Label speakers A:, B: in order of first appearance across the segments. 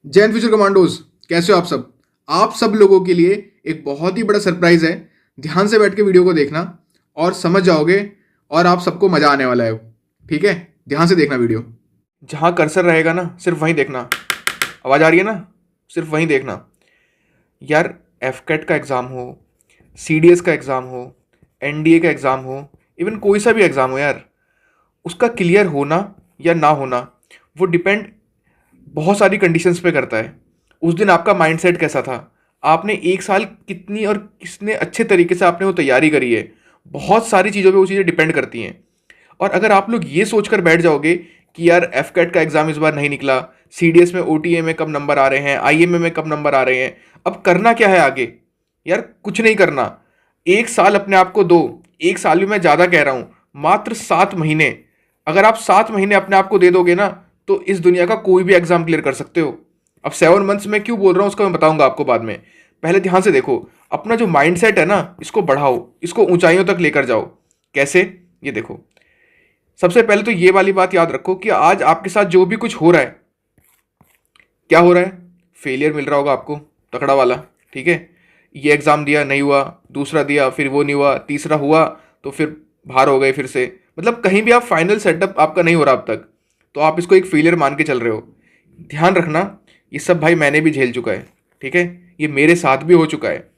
A: Jain future commandos, कैसे हो आप सब। आप सब लोगों के लिए एक बहुत ही बड़ा सरप्राइज है। ध्यान से बैठ के वीडियो को देखना और समझ जाओगे और आप सबको मजा आने वाला है। ठीक है, ध्यान से देखना वीडियो। जहां कर्सर रहेगा ना, सिर्फ वहीं देखना। आवाज आ रही है ना, सिर्फ वहीं देखना। यार, एफ कैट का एग्जाम हो, सीडीएस का एग्जाम हो, एनडीए का एग्जाम हो, इवन कोई सा भी एग्जाम हो यार, उसका क्लियर होना या ना होना वो डिपेंड बहुत सारी कंडीशंस पे करता है। उस दिन आपका माइंडसेट कैसा था, आपने एक साल कितनी और किसने अच्छे तरीके से आपने वो तैयारी करी है, बहुत सारी चीज़ों पे वो चीज़ें डिपेंड करती हैं। और अगर आप लोग ये सोच कर बैठ जाओगे कि यार एफ कैट का एग्ज़ाम इस बार नहीं निकला, सीडीएस में ओटीए में कब नंबर आ रहे हैं, आईएमए में कब नंबर आ रहे हैं, अब करना क्या है आगे। यार कुछ नहीं करना, एक साल अपने आप को दो। एक साल भी मैं ज़्यादा कह रहा हूँ, मात्र 7 महीने। अगर आप 7 महीने अपने आप को दे दोगे ना, तो इस दुनिया का कोई भी एग्जाम क्लियर कर सकते हो। अब 7 मंथ्स में क्यों बोल रहा हूँ उसका मैं बताऊंगा आपको बाद में। पहले ध्यान से देखो, अपना जो माइंडसेट है ना, इसको बढ़ाओ, इसको ऊंचाइयों तक लेकर जाओ। कैसे, ये देखो। सबसे पहले तो ये वाली बात याद रखो कि आज आपके साथ जो भी कुछ हो रहा है, क्या हो रहा है, फेलियर मिल रहा होगा आपको, तकड़ा वाला। ठीक है, ये एग्ज़ाम दिया नहीं हुआ, दूसरा दिया फिर वो नहीं हुआ, तीसरा हुआ तो फिर बाहर हो गए फिर से। मतलब कहीं भी आप फाइनल सेटअप आपका नहीं हो रहा अब तक, तो आप इसको एक फेलियर मान के चल रहे हो। ध्यान रखना, ये सब भाई मैंने भी झेल चुका है। ठीक है, ये मेरे साथ भी हो चुका है।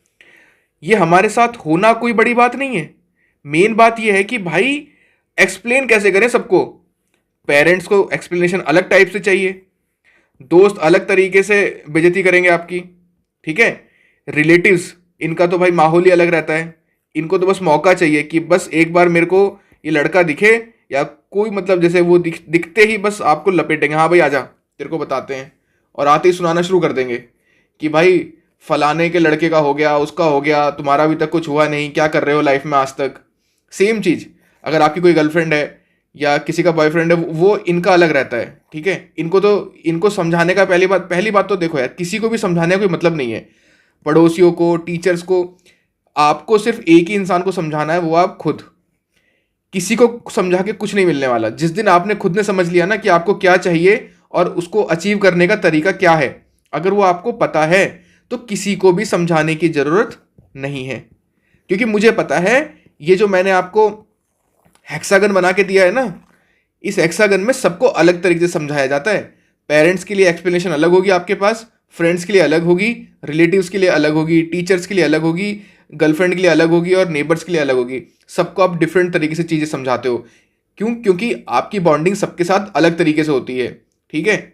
A: ये हमारे साथ होना कोई बड़ी बात नहीं है। मेन बात ये है कि भाई एक्सप्लेन कैसे करें सबको। पेरेंट्स को एक्सप्लेनेशन अलग टाइप से चाहिए, दोस्त अलग तरीके से बेइज्जती करेंगे आपकी। ठीक है, रिलेटिव्स, इनका तो भाई माहौल ही अलग रहता है। इनको तो बस मौका चाहिए कि बस एक बार मेरे को ये लड़का दिखे, या कोई मतलब जैसे वो दिखते ही बस आपको लपेटेंगे, हाँ भाई आजा तेरे को बताते हैं, और आते ही सुनाना शुरू कर देंगे कि भाई फलाने के लड़के का हो गया, उसका हो गया, तुम्हारा अभी तक कुछ हुआ नहीं, क्या कर रहे हो लाइफ में आज तक। सेम चीज़ अगर आपकी कोई गर्लफ्रेंड है या किसी का बॉयफ्रेंड है, वो इनका अलग रहता है। ठीक है, इनको समझाने का पहली बात तो देखो यार, किसी को भी समझाने का कोई मतलब नहीं है। पड़ोसियों को, टीचर्स को, आपको सिर्फ एक ही इंसान को समझाना है, वो आप खुद। किसी को समझा के कुछ नहीं मिलने वाला। जिस दिन आपने खुद ने समझ लिया ना कि आपको क्या चाहिए और उसको अचीव करने का तरीका क्या है, अगर वो आपको पता है, तो किसी को भी समझाने की ज़रूरत नहीं है। क्योंकि मुझे पता है, ये जो मैंने आपको हेक्सागन बना के दिया है ना, इस हेक्सागन में सबको अलग तरीके से समझाया जाता है। पेरेंट्स के लिए एक्सप्लेनेशन अलग होगी आपके पास, फ्रेंड्स के लिए अलग होगी, रिलेटिव्स के लिए अलग होगी, टीचर्स के लिए अलग होगी, गर्लफ्रेंड के लिए अलग होगी और नेबर्स के लिए अलग होगी। सबको आप डिफरेंट तरीके से चीज़ें समझाते हो। क्यों? क्योंकि आपकी बॉन्डिंग सबके साथ अलग तरीके से होती है। ठीक है,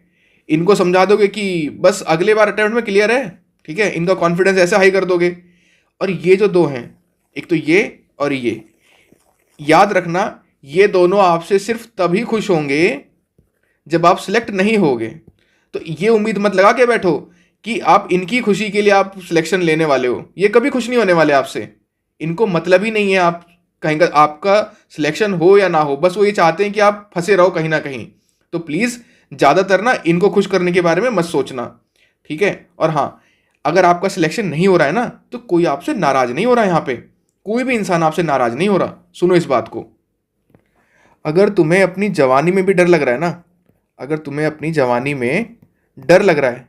A: इनको समझा दोगे कि बस अगले बार अटेम्प्ट में क्लियर है। ठीक है, इनका कॉन्फिडेंस ऐसे हाई कर दोगे। और ये जो दो हैं, एक तो ये और ये, याद रखना, ये दोनों आपसे सिर्फ तभी खुश होंगे जब आप सिलेक्ट नहीं होगे। तो ये उम्मीद मत लगा के बैठो कि आप इनकी खुशी के लिए आप सिलेक्शन लेने वाले हो। ये कभी खुश नहीं होने वाले आपसे। इनको मतलब ही नहीं है आप कहीं का आपका सिलेक्शन हो या ना हो, बस वो ये चाहते हैं कि आप फंसे रहो कहीं ना कहीं। तो प्लीज़ ज़्यादातर ना इनको खुश करने के बारे में मत सोचना। ठीक है, और हाँ, अगर आपका सिलेक्शन नहीं हो रहा है ना, तो कोई आपसे नाराज़ नहीं हो रहा है। यहाँ पे कोई भी इंसान आपसे नाराज़ नहीं हो रहा। सुनो इस बात को, अगर तुम्हें अपनी जवानी में भी डर लग रहा है ना, अगर तुम्हें अपनी जवानी में डर लग रहा है,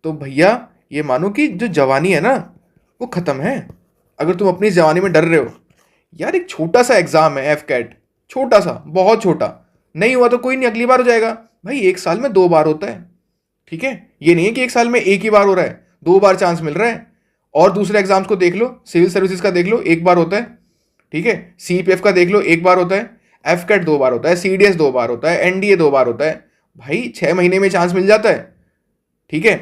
A: तो भैया ये मानो कि जो जवानी है ना, वो ख़त्म है। अगर तुम अपनी जवानी में डर रहे हो, यार एक छोटा सा एग्ज़ाम है एफ कैट, छोटा सा, बहुत छोटा, नहीं हुआ तो कोई नहीं, अगली बार हो जाएगा। भाई एक साल में 2 बार होता है। ठीक है, ये नहीं है कि एक साल में एक ही बार हो रहा है, 2 बार चांस मिल रहा है। और दूसरे एग्जाम्स को देख लो, सिविल सर्विसेज का देख लो, 1 बार होता है। ठीक है, सीपीएफ का देख लो, 1 बार होता है। एफ कैट 2 बार होता है, सीडीएस 2 बार होता है, एनडीए 2 बार होता है। भाई 6 महीने में चांस मिल जाता है। ठीक है,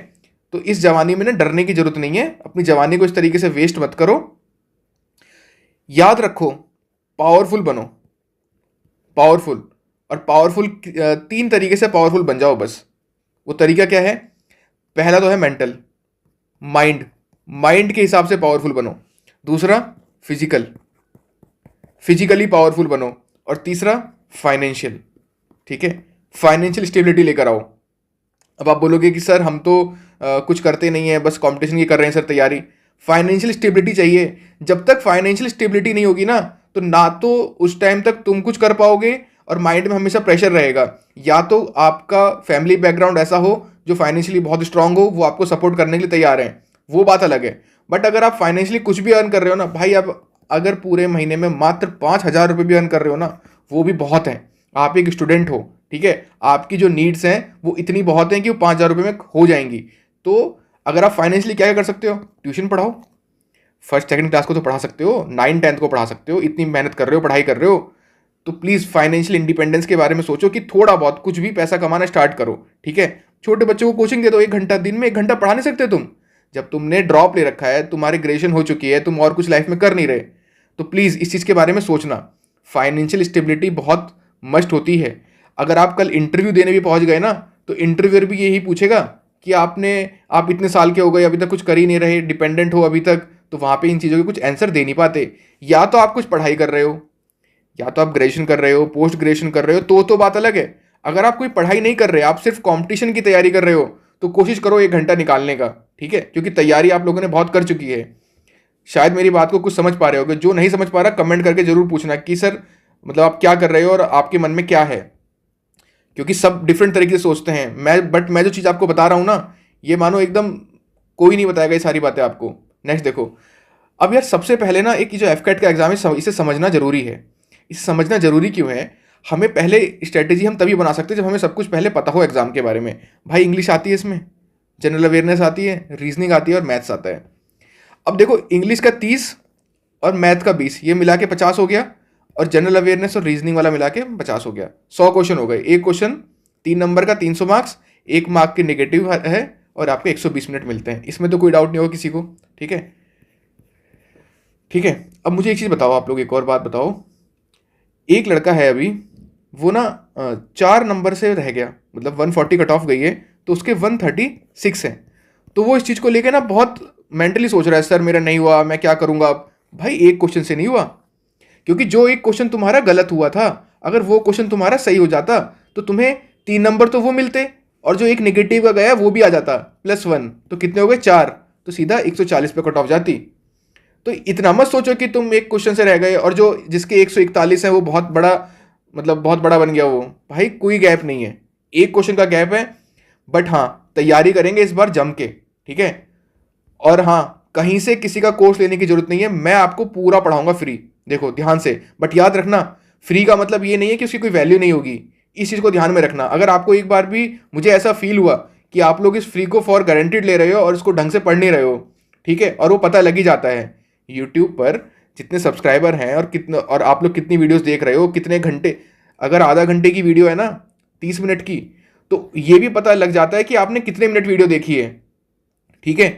A: तो इस जवानी में ना डरने की जरूरत नहीं है। अपनी जवानी को इस तरीके से वेस्ट मत करो। याद रखो, पावरफुल बनो, पावरफुल। और पावरफुल 3 तरीके से पावरफुल बन जाओ बस। वो तरीका क्या है? पहला तो है मेंटल, माइंड, माइंड के हिसाब से पावरफुल बनो। दूसरा फिजिकल, फिजिकली पावरफुल बनो। और तीसरा फाइनेंशियल। ठीक है, फाइनेंशियल स्टेबिलिटी लेकर आओ। अब आप बोलोगे कि सर हम तो कुछ करते नहीं है, बस कंपटीशन की कर रहे हैं सर तैयारी। फाइनेंशियल स्टेबिलिटी चाहिए। जब तक फाइनेंशियल स्टेबिलिटी नहीं होगी ना तो उस टाइम तक तुम कुछ कर पाओगे और माइंड में हमेशा प्रेशर रहेगा। या तो आपका फैमिली बैकग्राउंड ऐसा हो जो फाइनेंशियली बहुत स्ट्रांग हो, वो आपको सपोर्ट करने के लिए तैयार है, वो बात अलग है। बट अगर आप फाइनेंशियली कुछ भी अर्न कर रहे हो ना भाई, आप अगर पूरे महीने में मात्र 5,000 रुपये भी अर्न कर रहे हो ना, वो भी बहुत है। आप एक स्टूडेंट हो, ठीक है, आपकी जो नीड्स हैं वो इतनी बहुत हैं कि वो 5,000 रुपये में हो जाएंगी। तो अगर आप फाइनेंशियली क्या कर सकते हो, ट्यूशन पढ़ाओ। फर्स्ट सेकंड क्लास को तो पढ़ा सकते हो, 9-10 को पढ़ा सकते हो, इतनी मेहनत कर रहे हो, पढ़ाई कर रहे हो, तो प्लीज़ फाइनेंशियल इंडिपेंडेंस के बारे में सोचो कि थोड़ा बहुत कुछ भी पैसा कमाना स्टार्ट करो, ठीक है। छोटे बच्चों को कोचिंग दे दो 1 घंटा, दिन में 1 घंटा पढ़ा नहीं सकते तुम? जब तुमने ड्रॉप ले रखा है, तुम्हारी ग्रेजुएशन हो चुकी है, तुम और कुछ लाइफ में कर नहीं रहे, तो प्लीज़ इस चीज़ के बारे में सोचना। फाइनेंशियल स्टेबिलिटी बहुत मस्ट होती है। अगर आप कल इंटरव्यू देने भी पहुंच गए ना, तो इंटरव्यूअर भी यही पूछेगा कि आप इतने साल के हो गए, अभी तक कुछ कर ही नहीं रहे, डिपेंडेंट हो अभी तक, तो वहाँ पे इन चीज़ों के कुछ आंसर दे नहीं पाते। या तो आप कुछ पढ़ाई कर रहे हो, या तो आप ग्रेजुएशन कर रहे हो, पोस्ट ग्रेजुएशन कर रहे हो, तो बात अलग है। अगर आप कोई पढ़ाई नहीं कर रहे, आप सिर्फ कंपटीशन की तैयारी कर रहे हो, तो कोशिश करो 1 घंटा निकालने का, ठीक है, क्योंकि तैयारी आप लोगों ने बहुत कर चुकी है। शायद मेरी बात को कुछ समझ पा रहे होगे। जो नहीं समझ पा रहा कमेंट करके जरूर पूछना कि सर मतलब आप क्या कर रहे हो और आपके मन में क्या है, क्योंकि सब डिफरेंट तरीके से सोचते हैं। मैं जो चीज़ आपको बता रहा हूँ ना, ये मानो एकदम कोई नहीं बताएगा ये सारी बातें आपको। नेक्स्ट देखो, अब यार सबसे पहले ना एक जो एफकेट का एग्जाम है, इसे समझना जरूरी है। इसे समझना जरूरी क्यों है? हमें पहले स्ट्रेटेजी हम तभी बना सकते हैं जब हमें सब कुछ पहले पता हो एग्जाम के बारे में। भाई इंग्लिश आती है, इसमें जनरल अवेयरनेस आती है, रीजनिंग आती है और मैथ्स आता है। अब देखो, इंग्लिश का 30 और मैथ का 20, ये मिला के 50 हो गया, और जनरल अवेयरनेस और रीजनिंग वाला मिला के 50 हो गया। 100 क्वेश्चन हो गए। एक क्वेश्चन 3 नंबर का, 300 मार्क्स, 1 मार्क के नेगेटिव है, और आपको 120 मिनट मिलते हैं। इसमें तो कोई डाउट नहीं होगा किसी को, ठीक है। ठीक है, अब मुझे एक चीज़ बताओ, आप लोग एक और बात बताओ। एक लड़का है अभी, वो ना 4 नंबर से रह गया, मतलब 140 कट ऑफ गई है, तो उसके 136 है। तो वो इस चीज़ को लेकर ना बहुत मेंटली सोच रहा है, सर मेरा नहीं हुआ, मैं क्या करूँगा अब। भाई एक क्वेश्चन से नहीं हुआ, क्योंकि जो एक क्वेश्चन तुम्हारा गलत हुआ था, अगर वो क्वेश्चन तुम्हारा सही हो जाता तो तुम्हें 3 नंबर तो वो मिलते, और जो एक नेगेटिव का गया वो भी आ जाता, +1, तो कितने हो गए 4, तो सीधा 140 पे कट ऑफ जाती। तो इतना मत सोचो कि तुम एक क्वेश्चन से रह गए, और जो जिसके 141 है वो बहुत बड़ा, मतलब बहुत बड़ा बन गया वो। भाई कोई गैप नहीं है, एक क्वेश्चन का गैप है। बट हाँ, तैयारी करेंगे इस बार जम के, ठीक है। और हाँ, कहीं से किसी का कोर्स लेने की जरूरत नहीं है, मैं आपको पूरा पढ़ाऊंगा फ्री। देखो ध्यान से, बट याद रखना, फ्री का मतलब ये नहीं है कि उसकी कोई वैल्यू नहीं होगी। इस चीज़ को ध्यान में रखना। अगर आपको एक बार भी मुझे ऐसा फील हुआ कि आप लोग इस फ्री को फॉर गारंटीड ले रहे हो और इसको ढंग से पढ़ नहीं रहे हो, ठीक है, और वो पता लग ही जाता है यूट्यूब पर जितने सब्सक्राइबर हैं और कितने, और आप लोग कितनी वीडियोस देख रहे हो, कितने घंटे। अगर आधा घंटे की वीडियो है ना, 30 मिनट की, तो ये भी पता लग जाता है कि आपने कितने मिनट वीडियो देखी है, ठीक है।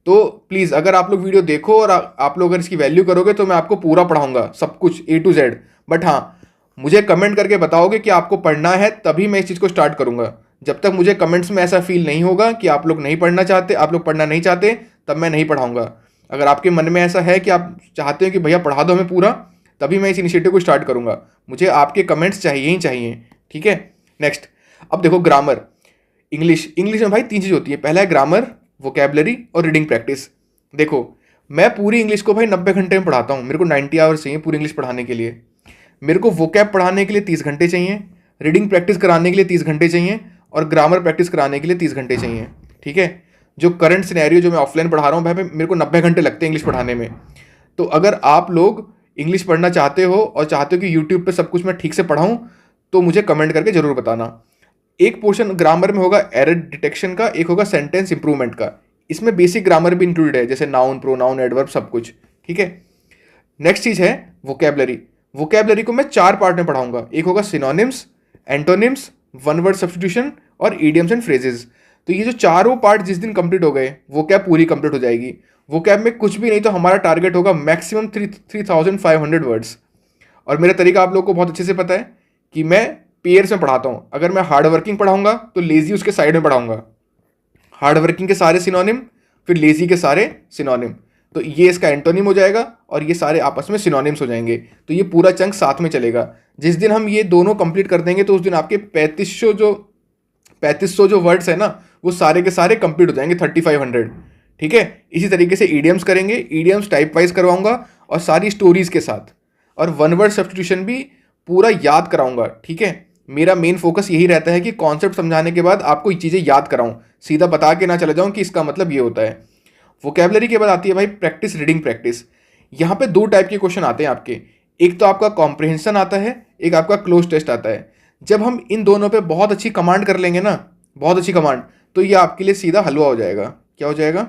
A: तो प्लीज़ अगर आप लोग वीडियो देखो और आप लोग अगर इसकी वैल्यू करोगे तो मैं आपको पूरा पढ़ाऊंगा, सब कुछ A to Z। बट हाँ, मुझे कमेंट करके बताओगे कि आपको पढ़ना है, तभी मैं इस चीज़ को स्टार्ट करूंगा। जब तक मुझे कमेंट्स में ऐसा फील नहीं होगा कि आप लोग नहीं पढ़ना चाहते, आप लोग पढ़ना नहीं चाहते, तब मैं नहीं पढ़ाऊंगा। अगर आपके मन में ऐसा है कि आप चाहते हो कि भैया पढ़ा दो हमें पूरा, तभी मैं इस इनिशिएटिव को स्टार्ट करूंगा। मुझे आपके कमेंट्स चाहिए ही चाहिए, ठीक है। नेक्स्ट, अब देखो ग्रामर। इंग्लिश में भाई 3 चीज़ होती है। पहला है ग्रामर, वोकैबलरी और रीडिंग प्रैक्टिस। देखो, मैं पूरी इंग्लिश को भाई 90 घंटे में पढ़ाता हूँ। मेरे को 90 आवर्स चाहिए पूरी इंग्लिश पढ़ाने के लिए। मेरे को वोकैब पढ़ाने के लिए 30 घंटे चाहिए, रीडिंग प्रैक्टिस कराने के लिए 30 घंटे चाहिए, और ग्रामर प्रैक्टिस कराने के लिए 30 घंटे चाहिए, ठीक है। जो करंट सिनेरियो जो मैं ऑफलाइन पढ़ा रहा हूँ भाई, मेरे को 90 घंटे लगते हैं इंग्लिश पढ़ाने में। तो अगर आप लोग इंग्लिश पढ़ना चाहते हो और चाहते हो कि यूट्यूब पे सब कुछ मैं ठीक से पढ़ाऊँ, तो मुझे कमेंट करके जरूर बताना। एक पोर्शन ग्रामर में होगा एरर डिटेक्शन का, एक होगा सेंटेंस इंप्रूवमेंट का। इसमें बेसिक ग्रामर भी इंक्लूडेड है, जैसे नाउन, प्रोनाउन, एडवर्ब, सब कुछ, ठीक है। नेक्स्ट चीज़ है वोकैबलरी। वोकैबलरी को मैं 4 पार्ट में पढ़ाऊंगा। एक होगा synonyms, antonyms, one word substitution और ईडियम्स एंड फ्रेजेस। तो ये जो चारों पार्ट जिस दिन कंप्लीट हो गए, वोकैब पूरी कंप्लीट हो जाएगी। वोकैब में कुछ भी नहीं तो हमारा टारगेट होगा मैक्सिमम 3500 वर्ड्स। और मेरा तरीका आप लोगों को बहुत अच्छे से पता है कि मैं पेयर्स में पढ़ाता हूँ। अगर मैं हार्ड वर्किंग पढ़ाऊंगा तो लेजी उसके साइड में पढ़ाऊंगा। हार्ड वर्किंग के सारे सिनोनिम, फिर लेजी के सारे सिनोनिम, तो ये इसका एंटोनिम हो जाएगा, और ये सारे आपस में सिनोनिम्स हो जाएंगे। तो ये पूरा चंक साथ में चलेगा। जिस दिन हम ये दोनों कंप्लीट कर देंगे तो उस दिन आपके 3500 जो वर्ड्स है ना, वो सारे के सारे कंप्लीट हो जाएंगे, 3500, ठीक है। इसी तरीके से ईडियम्स करेंगे। ईडियम्स टाइप वाइज करवाऊंगा और सारी स्टोरीज के साथ, और वन वर्ड सब्स्टिट्यूशन भी पूरा याद कराऊंगा, ठीक है। मेरा मेन फोकस यही रहता है कि कॉन्सेप्ट समझाने के बाद आपको ये चीज़ें याद कराऊं, सीधा बता के ना चले जाऊं कि इसका मतलब ये होता है। वोकेबलरी के बाद आती है भाई प्रैक्टिस, रीडिंग प्रैक्टिस। यहाँ पे दो टाइप के क्वेश्चन आते हैं आपके, एक तो आपका कॉम्प्रिहेंशन आता है, एक आपका क्लोज टेस्ट आता है। जब हम इन दोनों पे बहुत अच्छी कमांड कर लेंगे ना, बहुत अच्छी कमांड, तो ये आपके लिए सीधा हलवा हो जाएगा। क्या हो जाएगा?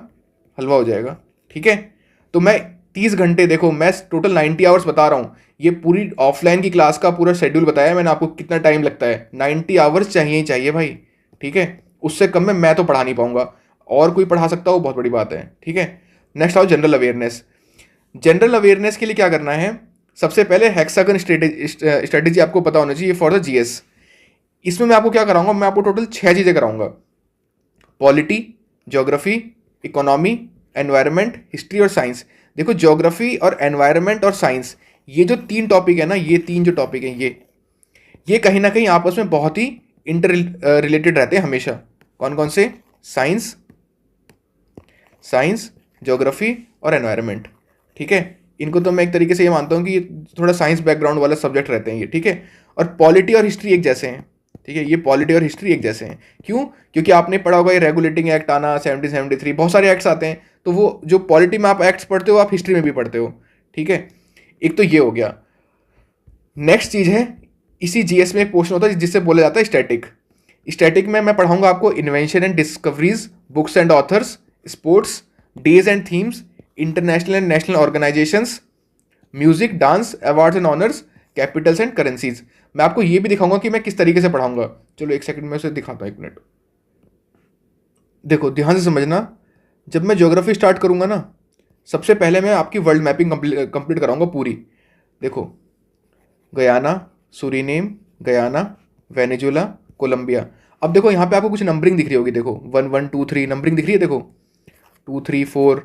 A: हलवा हो जाएगा, ठीक है। तो मैं 30 घंटे, देखो मैं टोटल 90 आवर्स बता रहा हूँ, ये पूरी ऑफलाइन की क्लास का पूरा शेड्यूल बताया मैंने आपको कितना टाइम लगता है। 90 आवर्स चाहिए ही चाहिए भाई, ठीक है। उससे कम में मैं तो पढ़ा नहीं पाऊंगा, और कोई पढ़ा सकता हो बहुत बड़ी बात है, ठीक है। नेक्स्ट आओ जनरल अवेयरनेस। जनरल अवेयरनेस के लिए क्या करना है, सबसे पहले हेक्सागन स्ट्रेटेजी आपको पता होना चाहिए फॉर द जीएस। इसमें मैं आपको क्या कराऊंगा, मैं आपको टोटल 6 चीज़ें कराऊंगा। Polity, geography, economy, environment, history और साइंस। देखो ज्योग्राफी और एनवायरनमेंट और साइंस, ये जो 3 टॉपिक है ना, ये 3 जो टॉपिक हैं, ये कहीं ना कहीं आपस में बहुत ही इंटर रिलेटेड रहते हैं हमेशा। कौन कौन से? साइंस, ज्योग्राफी और एनवायरनमेंट, ठीक है। इनको तो मैं एक तरीके से ये मानता हूँ कि ये थोड़ा साइंस बैकग्राउंड वाला सब्जेक्ट रहते हैं ये, ठीक है। और पॉलिटी और हिस्ट्री एक जैसे हैं, ठीक है। ये पॉलिटी और हिस्ट्री एक जैसे हैं, क्यों? क्योंकि आपने पढ़ा होगा ये रेगुलेटिंग एक्ट आना, 1773, बहुत सारे एक्ट्स आते हैं, तो वो जो पॉलिटी में आप एक्ट्स पढ़ते हो, आप हिस्ट्री में भी पढ़ते हो, ठीक है। एक तो ये हो गया। नेक्स्ट चीज़ है, इसी जीएस में एक पोर्शन होता है जिससे बोला जाता है स्टैटिक। स्टैटिक में मैं पढ़ाऊंगा आपको invention and discoveries, books and authors, sports, days and themes, international and national organisations, music, dance, awards and honours, Capitals and currencies. मैं आपको ये भी दिखाऊंगा कि मैं किस तरीके से पढ़ाऊंगा। चलो एक सेकंड में उसे दिखाता हूँ, 1 मिनट। देखो ध्यान से समझना, जब मैं ज्योग्राफी स्टार्ट करूंगा ना, सबसे पहले मैं आपकी वर्ल्ड मैपिंग कंप्लीट कराऊंगा पूरी। देखो Guyana, Suriname, Guyana, Venezuela, Colombia. अब देखो यहाँ पे आपको कुछ नंबरिंग दिख रही होगी, देखो 1 1 2 3 नंबरिंग दिख रही है, देखो 2 3 4।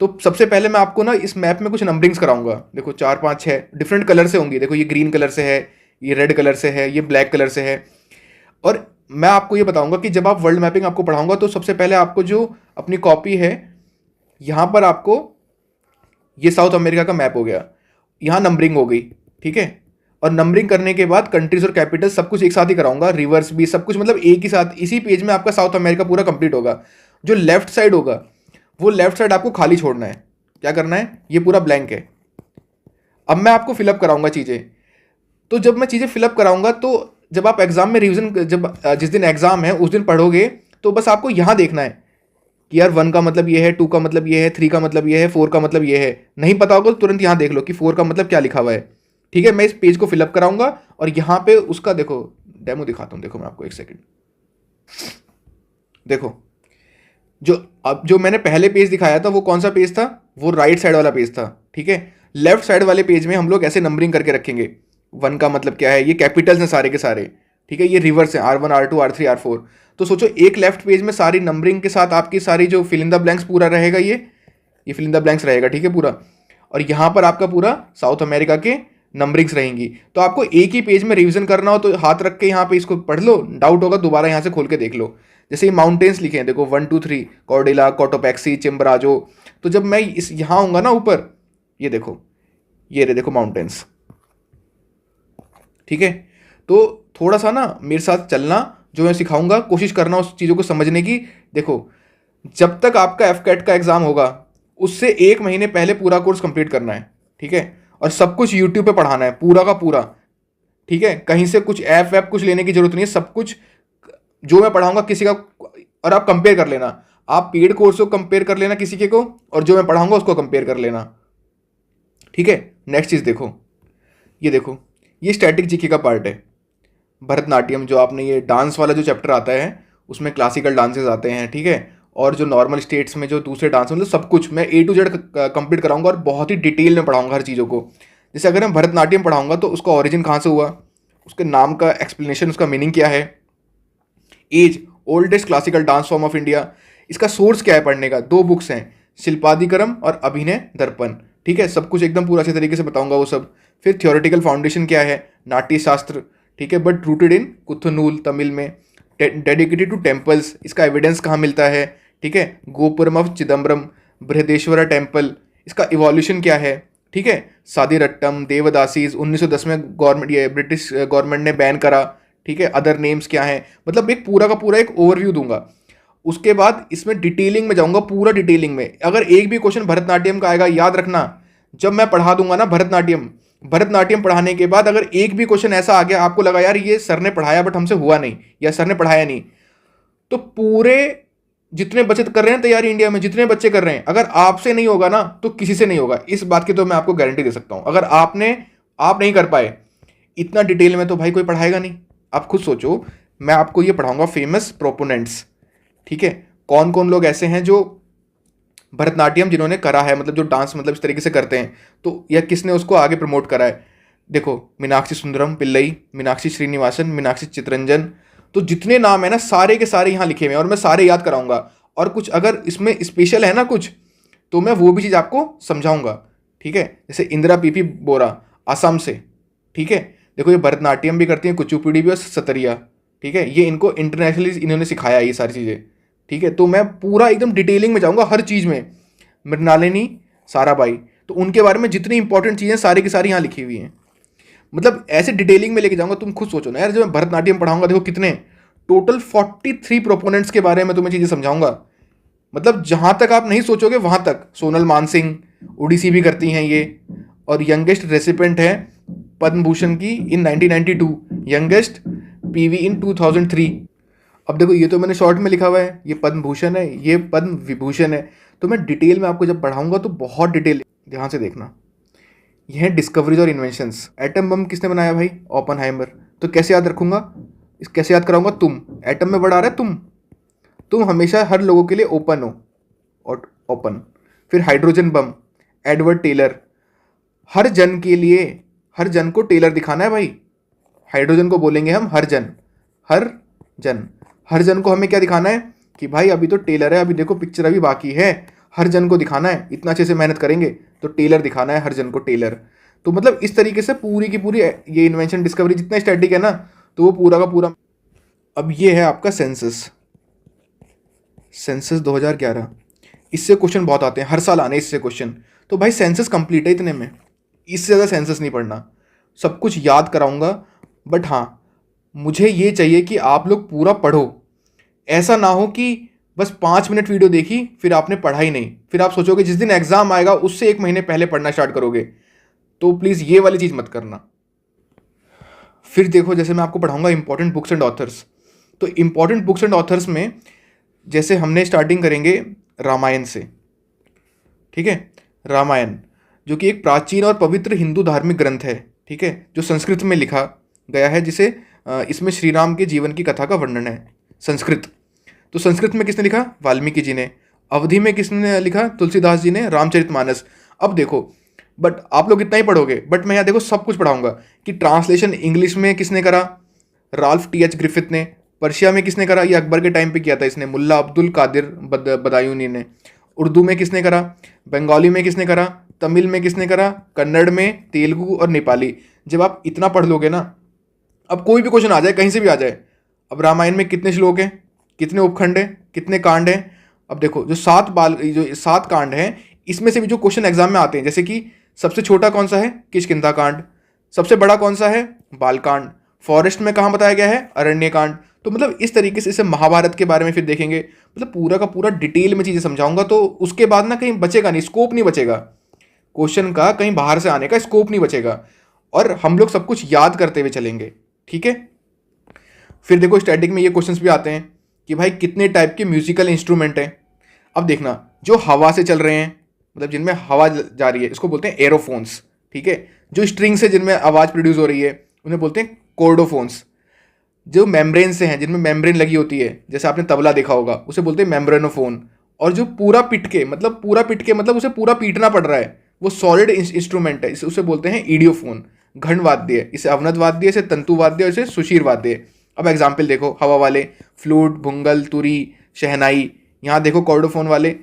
A: तो सबसे पहले मैं आपको ना इस मैप में कुछ नंबरिंग्स कराऊंगा। देखो 4 5 6 डिफरेंट कलर से होंगी, देखो ये ग्रीन कलर से है, ये रेड कलर से है, ये ब्लैक कलर से है। और मैं आपको ये बताऊंगा कि जब आप वर्ल्ड मैपिंग आपको पढ़ाऊंगा, तो सबसे पहले आपको जो अपनी कॉपी है, यहाँ पर आपको ये साउथ अमेरिका का मैप हो गया, यहाँ नंबरिंग हो गई, ठीक है। और नंबरिंग करने के बाद कंट्रीज और कैपिटल सब कुछ एक साथ ही कराऊंगा, रिवर्स भी सब कुछ, मतलब एक ही साथ इसी पेज में आपका साउथ अमेरिका पूरा कंप्लीट होगा। जो लेफ्ट साइड होगा, वो लेफ्ट साइड आपको खाली छोड़ना है। क्या करना है? ये पूरा ब्लैंक है। अब मैं आपको फिलअप कराऊंगा चीज़ें। तो जब मैं चीज़ें फिलअप कराऊंगा, तो जब आप एग्जाम में रिवीजन, जब जिस दिन एग्जाम है उस दिन पढ़ोगे, तो बस आपको यहाँ देखना है कि यार 1 का मतलब ये है, 2 का मतलब ये है, 3 का मतलब ये है, 4 का मतलब ये है। नहीं पता होगा तो तुरंत यहाँ देख लो कि 4 का मतलब क्या लिखा हुआ है, ठीक है। मैं इस पेज को फिलअप कराऊंगा और यहाँ पे उसका देखो डेमो दिखाता हूँ। देखो मैं आपको 1 सेकेंड, देखो जो मैंने पहले पेज दिखाया था, वो कौन सा पेज था? वो राइट साइड वाला पेज था, ठीक है। लेफ्ट साइड वाले पेज में हम लोग ऐसे नंबरिंग करके रखेंगे। 1 का मतलब क्या है, ये कैपिटल्स हैं सारे के सारे, ठीक है। ये रिवर्स है, R1 R2 R3 R4। तो सोचो एक लेफ्ट पेज में सारी नंबरिंग के साथ आपकी सारी जो फिल इन द ब्लैंक्स पूरा रहेगा, ये फिल इन द ब्लैंक्स रहेगा, ठीक है पूरा। और यहाँ पर आपका पूरा साउथ अमेरिका के नंबरिंग्स रहेंगी। तो आपको एक ही पेज में रिवीजन करना हो तो हाथ रख के यहाँ पे इसको पढ़ लो, डाउट होगा दोबारा यहाँ से खोल के देख लो। जैसे ये माउंटेन्स लिखे हैं, देखो 1 2 3, कॉर्डेला, कोटोपैक्सी, चिम्बराजो। तो जब मैं इस यहाँ आऊँगा ना ऊपर, ये देखो, ये रे देखो माउंटेन्स, ठीक है। तो थोड़ा सा ना मेरे साथ चलना, जो मैं सिखाऊंगा कोशिश करना उस चीज़ों को समझने की। देखो जब तक आपका एफकेट का एग्ज़ाम होगा, उससे 1 महीने पहले पूरा कोर्स कंप्लीट करना है, ठीक है। और सब कुछ यूट्यूब पे पढ़ाना है पूरा का पूरा, ठीक है। कहीं से कुछ ऐप वैप कुछ लेने की जरूरत नहीं है, सब कुछ जो मैं पढ़ाऊंगा किसी का, और आप कंपेयर कर लेना, आप पेड कोर्स को कंपेयर कर लेना किसी के को, और जो मैं पढ़ाऊंगा उसको कंपेयर कर लेना, ठीक है। नेक्स्ट चीज़ देखो, ये देखो, ये स्टैटिक जीके का पार्ट है। भरतनाट्यम, जो आपने ये डांस वाला जो चैप्टर आता है, उसमें क्लासिकल डांसेस आते हैं, ठीक है। और जो नॉर्मल स्टेट्स में जो दूसरे डांस, मतलब सब कुछ मैं A to Z कंप्लीट कराऊंगा और बहुत ही डिटेल में पढ़ाऊंगा हर चीज़ों को। जैसे अगर मैं भरतनाट्यम पढ़ाऊंगा तो उसका ओरिजिन कहाँ से हुआ, उसके नाम का एक्सप्लेनेशन, उसका मीनिंग क्या है, as, oldest classical dance form of India, इसका सोर्स क्या है पढ़ने का, 2 बुक्स हैं, शिल्पादिकरम और अभिनय दर्पण, ठीक है। सब कुछ एकदम पूरा अच्छे तरीके से बताऊंगा वो सब। फिर थियोरेटिकल फाउंडेशन क्या है, नाट्य शास्त्र, ठीक है, बट रूटेड इन कुथनूल तमिल में, डेडिकेटेड टू टेम्पल्स, इसका एविडेंस कहाँ मिलता है, ठीक है। गोपुरम ऑफ चिदम्बरम, बृहदेश्वरा टेम्पल, इसका इवोल्यूशन क्या है, ठीक है। सादी रट्टम, देवदासीज 1910 में गवर्नमेंट, ये ब्रिटिश गवर्नमेंट ने बैन करा। ठीक है। अदर नेम्स क्या हैं, मतलब एक पूरा का पूरा एक ओवरव्यू दूंगा। उसके बाद इसमें डिटेलिंग में जाऊंगा, पूरा डिटेलिंग में। अगर एक भी क्वेश्चन भरतनाट्यम का आएगा, याद रखना, जब मैं पढ़ा दूंगा ना भरतनाट्यम, भरतनाट्यम पढ़ाने के बाद अगर एक भी क्वेश्चन ऐसा आ गया, आपको लगा यार ये सर ने पढ़ाया बट हमसे हुआ नहीं, या सर ने पढ़ाया नहीं, तो पूरे जितने बच्चे कर रहे हैं तैयारी इंडिया में, जितने बच्चे कर रहे हैं, अगर आपसे नहीं होगा ना तो किसी से नहीं होगा। इस बात की तो मैं आपको गारंटी दे सकता हूं। अगर आप नहीं कर पाए इतना डिटेल में, तो भाई कोई पढ़ाएगा नहीं। आप खुद सोचो, मैं आपको ये पढ़ाऊंगा फेमस प्रोपोनेंट्स। ठीक है। कौन कौन लोग ऐसे हैं जो भरतनाट्यम जिन्होंने करा है, मतलब जो डांस मतलब इस तरीके से करते हैं, तो या किसने उसको आगे प्रमोट करा है। देखो, मीनाक्षी सुंदरम पिल्लई, मीनाक्षी श्रीनिवासन, मीनाक्षी चितरंजन, तो जितने नाम है ना सारे के सारे यहाँ लिखे हुए हैं, और मैं सारे याद कराऊंगा। और कुछ अगर इसमें स्पेशल है ना कुछ, तो मैं वो भी चीज़ आपको समझाऊंगा। ठीक है। जैसे इंदिरा पीपी बोरा, आसाम से। ठीक है। देखो, ये भरतनाट्यम भी करती हैं, कुचिपुड़ी भी और सतरिया। ठीक है। ये इनको इंटरनेशनली इन्होंने सिखाया ये सारी चीज़ें। ठीक है। तो मैं पूरा एकदम डिटेलिंग में जाऊंगा हर चीज़ में। मृणालिनी साराभाई, तो उनके बारे में जितनी इंपॉर्टेंट चीज़ें सारी की सारी यहाँ लिखी हुई हैं। मतलब ऐसे डिटेलिंग में लेके जाऊंगा, तुम खुद सोचो ना यार, जब मैं भरतनाट्यम पढ़ाऊंगा, देखो कितने टोटल 43 प्रोपोनेंट्स के बारे में तुम्हें चीज़ें समझाऊंगा। मतलब जहां तक आप नहीं सोचोगे वहां तक। सोनल मानसिंह ओडिसी भी करती हैं ये, और यंगेस्ट रेसिपेंट है पद्म भूषण की इन 1992, यंगेस्ट पीवी इन 2003। अब देखो, ये तो मैंने शॉर्ट में लिखा हुआ है, ये पद्म भूषण है, ये पद्म विभूषण है। तो मैं डिटेल में आपको जब पढ़ाऊंगा तो बहुत डिटेल, ध्यान से देखना। यह है डिस्कवरीज और इन्वेंशंस। एटम बम किसने बनाया भाई? ओपनहाइमर। तो कैसे याद रखूंगा, कैसे याद कराऊंगा? तुम एटम में बढ़ा रहे, तुम हमेशा हर लोगों के लिए ओपन हो, और ओपन। फिर हाइड्रोजन बम, एडवर्ड टेलर। हर जन के लिए, हर जन को टेलर दिखाना है भाई। हाइड्रोजन को बोलेंगे हम हर जन, हर जन। हर जन को हमें क्या दिखाना है कि भाई अभी तो टेलर है, अभी देखो पिक्चर अभी बाकी है, हर जन को दिखाना है। इतना अच्छे से मेहनत करेंगे तो टेलर दिखाना है, हर जन को टेलर। तो मतलब इस तरीके से पूरी की पूरी ये इन्वेंशन डिस्कवरी जितना स्टैटिक है ना, तो वो पूरा का पूरा। अब ये है आपका सेंसस, सेंसस 2011। इससे क्वेश्चन बहुत आते हैं, हर साल आने इससे क्वेश्चन। तो भाई सेंसस कंप्लीट है इतने में, इससे ज़्यादा सेंसस नहीं पढ़ना। सब कुछ याद कराऊंगा, बट हाँ मुझे ये चाहिए कि आप लोग पूरा पढ़ो। ऐसा ना हो कि बस 5 मिनट वीडियो देखी फिर आपने पढ़ा ही नहीं, फिर आप सोचोगे जिस दिन एग्जाम आएगा उससे 1 महीने पहले पढ़ना स्टार्ट करोगे। तो प्लीज़ ये वाली चीज़ मत करना। फिर देखो, जैसे मैं आपको पढ़ाऊंगा इंपॉर्टेंट बुक्स एंड ऑथर्स। तो इंपॉर्टेंट बुक्स एंड ऑथर्स में जैसे हमने स्टार्टिंग करेंगे रामायण से। ठीक है। रामायण जो कि एक प्राचीन और पवित्र हिंदू धार्मिक ग्रंथ है। ठीक है। जो संस्कृत में लिखा गया है, जिसे इसमें श्री राम के जीवन की कथा का वर्णन है। संस्कृत, तो संस्कृत में किसने लिखा? वाल्मीकि जी ने। अवधि में किसने लिखा? तुलसीदास जी ने, रामचरितमानस। अब देखो, बट आप लोग इतना ही पढ़ोगे, बट मैं यहाँ देखो सब कुछ पढ़ाऊंगा कि ट्रांसलेशन इंग्लिश में किसने करा? राल्फ टी एच ग्रिफिथ ने। पर्शिया में किसने करा? ये अकबर के टाइम पे किया था इसने, मुल्ला अब्दुल कादिर बदायूनी ने। उर्दू में किसने करा? बंगाली में किसने करा? तमिल में किसने करा? कन्नड़ में, तेलुगु और नेपाली। जब आप इतना पढ़ लोगे ना, अब कोई भी क्वेश्चन आ जाए, कहीं से भी आ जाए। अब रामायण में कितने श्लोक हैं, कितने उपखंड हैं, कितने कांड हैं? अब देखो, जो 7 कांड हैं, इसमें से भी जो क्वेश्चन एग्जाम में आते हैं, जैसे कि सबसे छोटा कौन सा है? किष्किंधा कांड। सबसे बड़ा कौन सा है? बालकांड। फॉरेस्ट में कहाँ बताया गया है? अरण्य कांड। तो मतलब इस तरीके से इसे महाभारत के बारे में फिर देखेंगे। मतलब पूरा का पूरा डिटेल में चीज़ें समझाऊंगा, तो उसके बाद ना कहीं बचेगा नहीं, स्कोप नहीं बचेगा क्वेश्चन का, कहीं बाहर से आने का स्कोप नहीं बचेगा। और हम लोग सब कुछ याद करते हुए चलेंगे। ठीक है। फिर देखो, स्टैटिक में ये क्वेश्चंस भी आते हैं कि भाई कितने टाइप के म्यूजिकल इंस्ट्रूमेंट हैं। अब देखना, जो हवा से चल रहे हैं, मतलब जिनमें हवा जा रही है, इसको बोलते हैं एरोफोन्स। ठीक है। जो स्ट्रिंग से जिनमें आवाज़ प्रोड्यूस हो रही है, उन्हें बोलते हैं कोर्डोफोन्स। जो मेम्ब्रेन से हैं, जिनमें मेम्ब्रेन लगी होती है, जैसे आपने तबला देखा होगा, उसे बोलते हैं मेम्ब्रेनोफोन। और जो पूरा पिट के मतलब उसे पूरा पीटना पड़ रहा है, वो सॉलिड इंस्ट्रूमेंट है, उसे बोलते हैं ईडियोफोन। घन वाद्य, इसे अवनत वाद्य, इसे तंतु वाद्य, इसे सुशीर वाद्य। अब एग्जाम्पल देखो, हवा वाले फ्लूट, भुंगल, तुरी, शहनाई। यहाँ देखो कॉर्डोफोन वाले,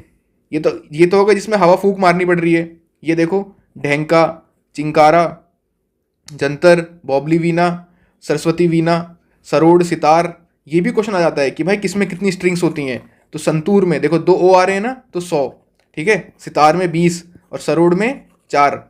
A: ये तो होगा जिसमें हवा फूंक मारनी पड़ रही है। ये देखो ढेंका, चिंकारा, जंतर, बॉबली वीणा, सरस्वती वीणा, सरोड, सितार। ये भी क्वेश्चन आ जाता है कि भाई किसमें कितनी स्ट्रिंग्स होती हैं। तो संतूर में देखो 2 ओ आ रहे हैं ना, तो 100। ठीक है। सितार में 20 और सरोड में 4।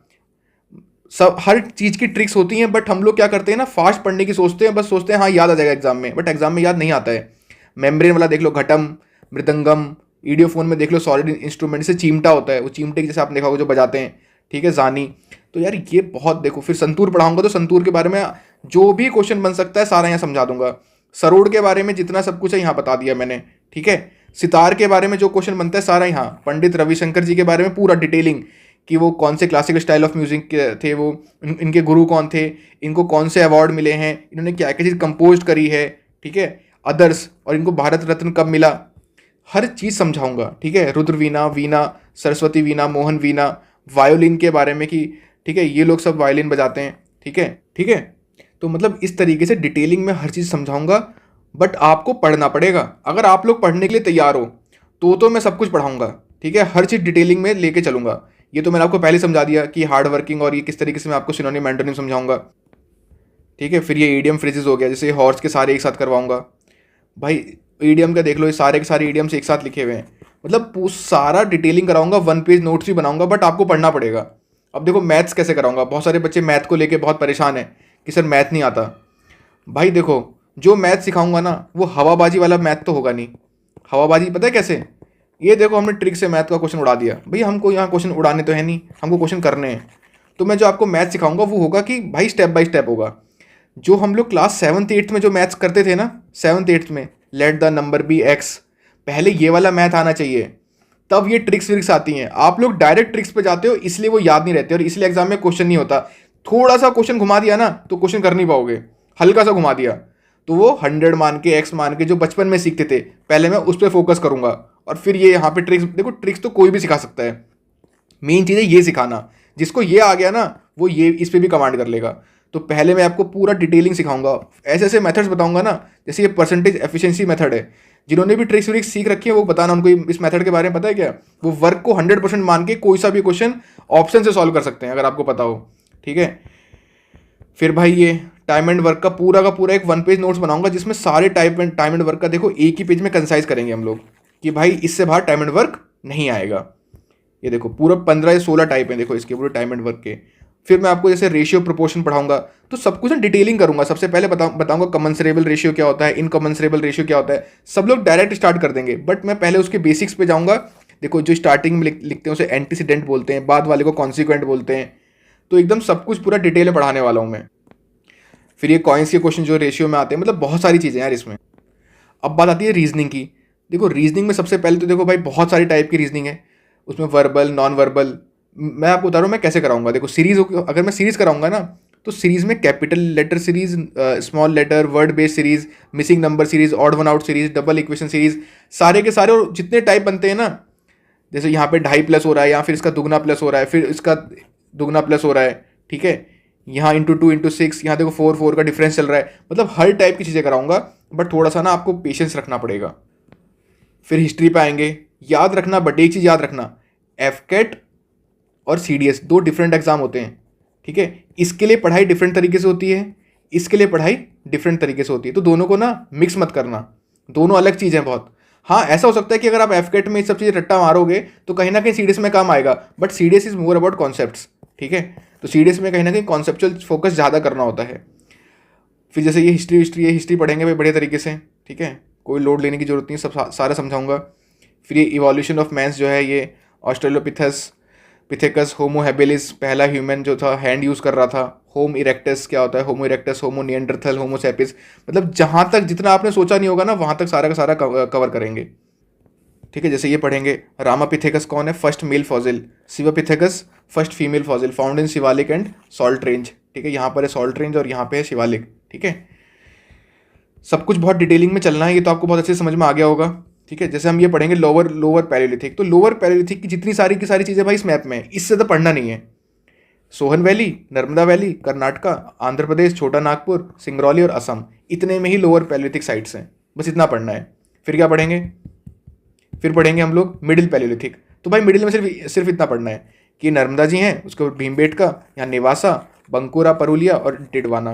A: सब हर चीज़ की ट्रिक्स होती हैं, बट हम लोग क्या करते हैं ना, फास्ट पढ़ने की सोचते हैं, बस सोचते हैं हाँ याद आ जाएगा एग्जाम में, बट एग्जाम में याद नहीं आता है। मेम्ब्रेन वाला देख लो, घटम, मृदंगम, ईडियोफोन में देख लो सॉलिड इंस्ट्रूमेंट से चिमटा होता है, वो चिमटे की जैसे आपने देखा होगा जो बजाते हैं, ठीक है, जानी। तो यार ये बहुत देखो, फिर संतूर पढ़ाऊंगा तो संतूर के बारे में जो भी क्वेश्चन बन सकता है सारा यहाँ समझा दूंगा। सरोड़ के बारे में जितना सब कुछ है यहाँ बता दिया मैंने, ठीक है। सितार के बारे में जो क्वेश्चन बनता है सारा यहाँ, पंडित रविशंकर जी के बारे में पूरा डिटेलिंग कि वो कौन से क्लासिकल स्टाइल ऑफ म्यूजिक थे, वो इनके गुरु कौन थे, इनको कौन से अवार्ड मिले हैं, इन्होंने क्या क्या चीज़ कंपोज करी है, ठीक है, अदर्स, और इनको भारत रत्न कब मिला, हर चीज़ समझाऊंगा, ठीक है। रुद्र वीणा, वीणा, सरस्वती वीणा, मोहन वीणा, वायोलिन के बारे में कि ठीक है ये लोग सब वायोलिन बजाते हैं, ठीक है, ठीक है। तो मतलब इस तरीके से डिटेलिंग में हर चीज़ समझाऊंगा, बट आपको पढ़ना पड़ेगा। अगर आप लोग पढ़ने के लिए तैयार हो तो मैं सब कुछ पढ़ाऊंगा, ठीक है, हर चीज़ डिटेलिंग में लेके चलूंगा। ये तो मैंने आपको पहले समझा दिया कि हार्ड वर्किंग और ये किस तरीके से मैं आपको सिनोनिम एंटोनिम समझाऊंगा, ठीक है। फिर ये ईडियम फ्रेजेस हो गया, जैसे हॉर्स के सारे एक साथ करवाऊंगा। भाई ईडियम का देख लो, ये सारे के सारे ईडियम्स एक साथ लिखे हुए हैं, मतलब सारा डिटेलिंग कराऊंगा, 1 पेज नोट्स भी बनाऊंगा, बट आपको पढ़ना पड़ेगा। अब देखो मैथ्स कैसे कराऊंगा, बहुत सारे बच्चे मैथ को लेके बहुत परेशान है कि सर मैथ नहीं आता। भाई देखो जो मैथ सिखाऊंगा ना वो हवाबाजी वाला मैथ तो होगा नहीं। हवाबाजी पता है कैसे, ये देखो हमने ट्रिक से मैथ का क्वेश्चन उड़ा दिया, भाई हमको यहाँ क्वेश्चन उड़ाने तो है नहीं, हमको क्वेश्चन करने हैं। तो मैं जो आपको मैथ सिखाऊंगा वो होगा कि भाई स्टेप बाय स्टेप होगा। जो हम लोग क्लास 7th 8th में जो मैथ्स करते थे ना, 7th 8th में, let the number B X, पहले ये वाला मैथ आना चाहिए, तब ये ट्रिक्स व्रिक्स आती हैं। आप लोग डायरेक्ट ट्रिक्स पे जाते हो इसलिए वो याद नहीं रहते और इसलिए एग्जाम में क्वेश्चन नहीं होता। थोड़ा सा क्वेश्चन घुमा दिया ना तो क्वेश्चन कर नहीं पाओगे, हल्का सा घुमा दिया तो वो 100 मान के, एक्स मान के जो बचपन में सीखते थे, पहले मैं उस पर फोकस करूंगा और फिर ये यहाँ पे ट्रिक्स। देखो ट्रिक्स तो कोई भी सिखा सकता है, मेन चीज़ है ये सिखाना। जिसको ये आ गया ना वो ये इस पर भी कमांड कर लेगा। तो पहले मैं आपको पूरा डिटेलिंग सिखाऊंगा, ऐसे ऐसे मेथड्स बताऊंगा ना, जैसे ये परसेंटेज एफिशिएंसी मेथड है। जिन्होंने भी ट्रिक्स व्रिक्स सीख रखी है वो बताना उनको इस मेथड के बारे में पता है क्या। वो वर्क को 100% मान के कोई सा भी क्वेश्चन ऑप्शन से सॉल्व कर सकते हैं अगर आपको पता हो, ठीक है। फिर भाई ये टाइम एंड वर्क का पूरा एक 1 पेज नोट्स बनाऊंगा जिसमें सारे टाइम एंड वर्क का देखो एक ही पेज में कंसाइज करेंगे हम लोग कि भाई इससे बाहर टाइम एंड वर्क नहीं आएगा। ये देखो पूरा 15 या 16 टाइप हैं देखो इसके पूरे टाइम एंड वर्क के। फिर मैं आपको जैसे रेशियो प्रोपोर्शन पढ़ाऊंगा तो सब कुछ डिटेलिंग करूंगा। सबसे पहले बताऊंगा कमेंसरेबल रेशियो क्या होता है, इनकमेंसरेबल रेशियो क्या होता है। सब लोग डायरेक्ट स्टार्ट कर देंगे बट मैं पहले उसके बेसिक्स पे जाऊंगा। देखो जो स्टार्टिंग में लिखते हैं उसे एंटीसीडेंट बोलते हैं, बाद वाले को कॉन्सिक्वेंट बोलते हैं। तो एकदम सब कुछ पूरा डिटेल में पढ़ाने वाला हूँ मैं। फिर ये कॉइन्स के क्वेश्चन जो रेशियो में आते हैं, मतलब बहुत सारी चीज़ें यार इसमें। अब बात आती है रीजनिंग की। देखो रीजनिंग में सबसे पहले तो देखो भाई बहुत सारी टाइप की रीजनिंग है, उसमें वर्बल, नॉन वर्बल। मैं आपको बता रहा हूँ मैं कैसे कराऊंगा। देखो सीरीज, अगर मैं सीरीज कराऊंगा ना तो सीरीज में capital letter series, small letter, word based series, missing number series, odd one out series, double equation series, सारे के सारे और जितने टाइप बनते हैं ना, जैसे यहाँ पे 2.5 प्लस हो रहा है या फिर इसका दुगना प्लस हो रहा है, फिर इसका दुगना प्लस हो रहा है, ठीक है, यहाँ इंटू 2 इंटू 6, यहाँ देखो 4 का डिफरेंस चल रहा है। मतलब हर टाइप की चीज़ें कराऊंगा बट थोड़ा सा ना आपको पेशेंस रखना पड़ेगा। फिर हिस्ट्री पे आएंगे। याद रखना, बट एक चीज़ याद रखना, एफकेट और सीडीएस 2 डिफरेंट एग्जाम होते हैं, ठीक है। इसके लिए पढ़ाई डिफरेंट तरीके से होती है, इसके लिए पढ़ाई डिफरेंट तरीके से होती है। तो दोनों को ना मिक्स मत करना, दोनों अलग चीज़ें बहुत। हाँ ऐसा हो सकता है कि अगर आप एफकेट में ये सब चीज़ें रट्टा मारोगे तो कहीं ना कहीं सीडीएस में काम आएगा, but CDS is more about concepts, ठीक है। तो सीडीएस में कहीं ना कहीं कॉन्सेप्चुअल फोकस ज़्यादा करना होता है। फिर जैसे ये हिस्ट्री पढ़ेंगे भाई बढ़िया तरीके से, ठीक है, कोई लोड लेने की जरूरत नहीं, सब सारा समझाऊंगा। फिर ये इवोल्यूशन ऑफ मैंस जो है, ये ऑस्ट्रेलोपिथेकस होमो हैबिलिस, पहला ह्यूमन जो था हैंड यूज़ कर रहा था। होम इरेक्टस क्या होता है, होमो इरेक्टस, होमो निएंडरथल, होमो सैपिस, मतलब जहाँ तक जितना आपने सोचा नहीं होगा ना वहाँ तक सारा का सारा कवर करेंगे, ठीक है। जैसे ये पढ़ेंगे रामापिथेकस कौन है, first male fossil, Sivapithecus first female fossil, found in Shivalik and salt range, ठीक है। यहाँ पर है सॉल्ट रेंज और यहाँ पे है शिवालिक, ठीक है। सब कुछ बहुत डिटेलिंग में चलना है, ये तो आपको बहुत अच्छे से समझ में आ गया होगा, ठीक है। जैसे हम ये पढ़ेंगे लोअर पैलेलिथिक, तो लोअर पैलेलिथिक की जितनी सारी की सारी चीज़ें भाई इस मैप में, इससे तो पढ़ना नहीं है। सोहन वैली, नर्मदा वैली, कर्नाटका, आंध्र प्रदेश, छोटा नागपुर, सिंगरौली और असम, इतने में ही लोअर पैलेलिथिक साइट्स हैं, बस इतना पढ़ना है। फिर क्या पढ़ेंगे, फिर पढ़ेंगे हम लोग मिडिल पैलेलिथिक। तो भाई मिडिल में सिर्फ इतना पढ़ना है कि नर्मदा जी हैं, उसके बाद भीमबेटका, यहाँ नेवासा, बंकुरा, परुलिया और टिडवाना।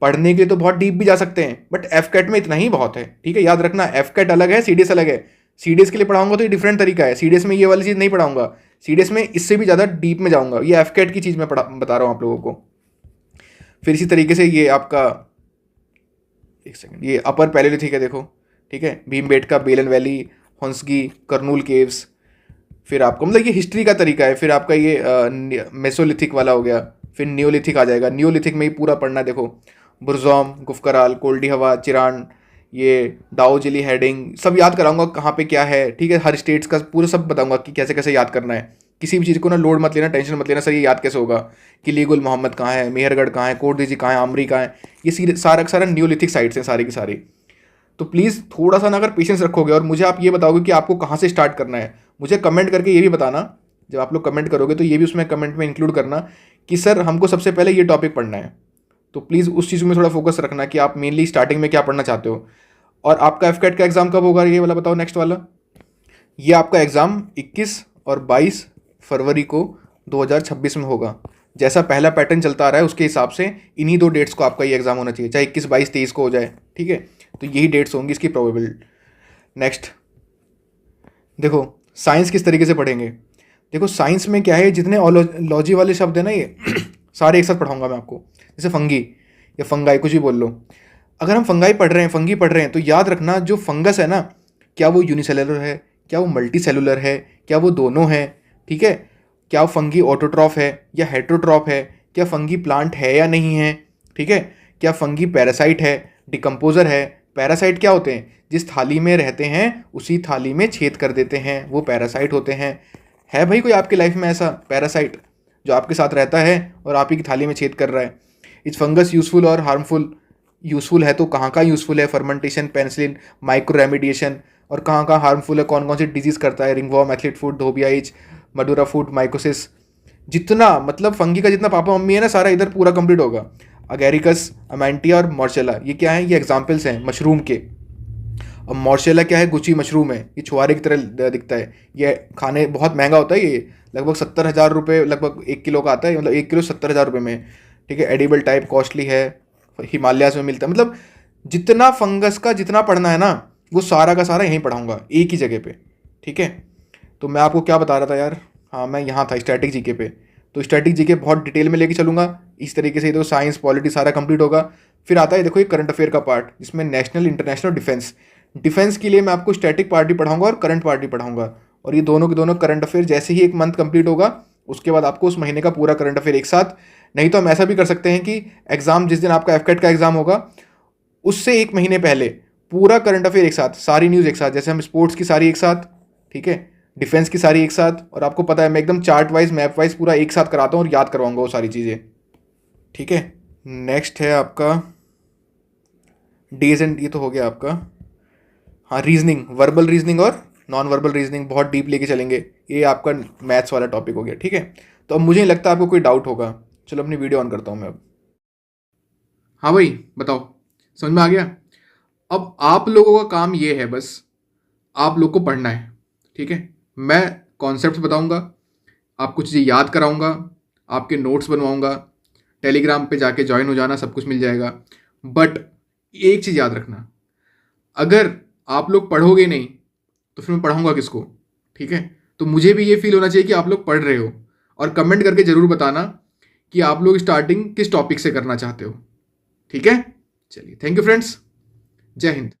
A: पढ़ने के लिए तो बहुत डीप भी जा सकते हैं बट एफकेट में इतना ही बहुत है, ठीक है। याद रखना एफकेट अलग है, सीडीएस अलग है। सीडीएस के लिए पढ़ाऊंगा तो ये डिफरेंट तरीका है, सीडीएस में ये वाली चीज़ नहीं पढ़ाऊंगा। सीडीएस में इससे भी ज़्यादा डीप में जाऊँगा, ये एफकेट की चीज़ मैं बता रहा हूँ आप लोगों को। फिर इसी तरीके से ये आपका, एक सेकंड, ये अपर पैलेलिथिक है देखो, ठीक है, भीमबेटका, बेलन वैली, हंसगी, करनूल केव्स। फिर आपको मतलब ये हिस्ट्री का तरीका है। फिर आपका ये मेसोलिथिक वाला हो गया, फिर नियोलिथिक आ जाएगा। नियोलिथिक में ही पूरा पढ़ना है देखो, बुरजॉम, गुफकराल, कोल्डी हवा, चिरान, ये दाओजिली हेडिंग सब याद कराऊंगा कहाँ पे क्या है, ठीक है, हर स्टेट्स का पूरा सब बताऊंगा कि कैसे कैसे याद करना है। किसी भी चीज़ को ना लोड मत लेना, टेंशन मत लेना, सर ये याद कैसे होगा, किली गुल मोहम्मद कहाँ है, मेहरगढ़ कहाँ है, कोट दीजी कहाँ है, आमरी कहाँ है, ये सारा का सारा नियोलिथिक साइट्स हैं सारी की सारी। तो प्लीज़ थोड़ा सा ना अगर पेशेंस रखोगे और मुझे आप ये बताओगे कि आपको कहाँ से स्टार्ट करना है, मुझे कमेंट करके ये भी बताना। जब आप लोग कमेंट करोगे तो ये भी उसमें कमेंट में इंक्लूड करना कि सर हमको सबसे पहले ये टॉपिक पढ़ना है। तो प्लीज़ उस चीज़ में थोड़ा फोकस रखना कि आप मेनली स्टार्टिंग में क्या पढ़ना चाहते हो। और आपका एफकेट का एग्ज़ाम कब होगा ये वाला बताओ, नेक्स्ट वाला। ये आपका एग्ज़ाम 21 और 22 फरवरी को 2026 में होगा। जैसा पहला पैटर्न चलता आ रहा है उसके हिसाब से इन्हीं 2 डेट्स को आपका ये एग्ज़ाम होना चाहिए, चाहे 21, 22, 23 को हो जाए, ठीक है। तो यही डेट्स होंगी इसकी प्रोबेबल। नेक्स्ट देखो साइंस किस तरीके से पढ़ेंगे। देखो साइंस में क्या है, जितने लॉजी वाले शब्द हैं ना ये सारे एक साथ पढ़ाऊंगा मैं आपको। जैसे फंगी या फंगाई, कुछ भी बोल लो। अगर हम फंगाई पढ़ रहे हैं, फंगी पढ़ रहे हैं, तो याद रखना जो फंगस है ना, क्या वो यूनिसेलुलर है, क्या वो मल्टी सेलुलर है, क्या वो दोनों है, ठीक है। क्या फंगी ऑटोट्रॉफ है या हेट्रोट्रॉफ है, क्या फंगी प्लांट है या नहीं है, ठीक है। क्या फंगी पैरासाइट है, डिकम्पोजर है। पैरासाइट क्या होते हैं, जिस थाली में रहते हैं उसी थाली में छेद कर देते हैं, वो पैरासाइट होते हैं। है भाई कोई आपकी लाइफ में ऐसा पैरासाइट जो आपके साथ रहता है और आप ही की थाली में छेद कर रहा है। इस फंगस यूजफुल और हार्मफुल, यूजफुल है तो कहाँ कहाँ यूजफुल है, फर्मेंटेशन, पेनिसिलिन, माइक्रो रेमिडिएशन, और कहाँ कहाँ हार्मफुल है, कौन कौन सी डिजीज करता है, रिंगवॉर्म, एथलीट फूड, धोबिया इच, मडूरा फूड, माइकोसिस। जितना मतलब फंगी का जितना पापा मम्मी है ना, सारा इधर पूरा कंप्लीट होगा। अगेरिकस, अमेंटिया और मॉर्चेला, ये क्या है, ये एग्जाम्पल्स हैं मशरूम के। अब मॉर्चेला क्या है, गुची मशरूम है, ये छुआरे की तरह दिखता है। ये खाने बहुत महंगा होता है, ये लगभग 70,000 रुपये लगभग 1 किलो का आता है, मतलब 1 किलो 70,000 रुपये में, ठीक है। एडिबल टाइप, कॉस्टली है, हिमालयाज में मिलता है। मतलब जितना फंगस का जितना पढ़ना है ना, वो सारा का सारा यहीं पढ़ाऊँगा एक ही जगह पे, ठीक है। तो मैं आपको क्या बता रहा था यार, हाँ मैं यहाँ था स्टैटिक जीके पे। तो स्टैटिक जीके बहुत डिटेल में लेके चलूँगा इस तरीके से। तो साइंस, पॉलिटी सारा कंप्लीट होगा। फिर आता है देखो ये करंट अफेयर का पार्ट, जिसमें नेशनल, इंटरनेशनल, डिफेंस। डिफेंस के लिए मैं आपको स्टैटिक पार्ट भी पढ़ाऊंगा और करंट पार्ट भी पढ़ाऊंगा। और ये दोनों के दोनों करंट अफेयर जैसे ही एक मंथ कंप्लीट होगा उसके बाद आपको उस महीने का पूरा करंट अफेयर एक साथ। नहीं तो हम ऐसा भी कर सकते हैं कि एग्जाम जिस दिन आपका एफकेट का एग्जाम होगा उससे 1 महीने पहले पूरा करंट अफेयर एक साथ, सारी न्यूज़ एक साथ। जैसे हम स्पोर्ट्स की सारी एक साथ, ठीक है, डिफेंस की सारी एक साथ। और आपको पता है मैं एकदम चार्ट वाइज, मैप वाइज पूरा एक साथ कराता हूँ और याद करवाऊंगा वो सारी चीज़ें, ठीक है। नेक्स्ट है आपका डेज एंड, ये तो हो गया आपका, हाँ रीजनिंग, वर्बल रीजनिंग और नॉन वर्बल रीजनिंग बहुत डीप लेके चलेंगे। ये आपका मैथ्स वाला टॉपिक हो गया, ठीक है। तो अब मुझे नहीं लगता आपको कोई डाउट होगा। चलो अपनी वीडियो ऑन करता हूँ मैं अब। हाँ भाई बताओ, समझ में आ गया। अब आप लोगों का काम ये है, बस आप लोग को पढ़ना है, ठीक है। मैं कॉन्सेप्ट बताऊंगा, आपको चीज़ें याद कराऊंगा, आपके नोट्स बनवाऊंगा, टेलीग्राम पे जाके ज्वाइन हो जाना, सब कुछ मिल जाएगा। बट एक चीज़ याद रखना, अगर आप लोग पढ़ोगे नहीं तो फिर मैं पढ़ाऊंगा किसको, ठीक है। तो मुझे भी ये फील होना चाहिए कि आप लोग पढ़ रहे हो। और कमेंट करके ज़रूर बताना कि आप लोग स्टार्टिंग किस टॉपिक से करना चाहते हो, ठीक है। चलिए, थैंक यू फ्रेंड्स, जय हिंद।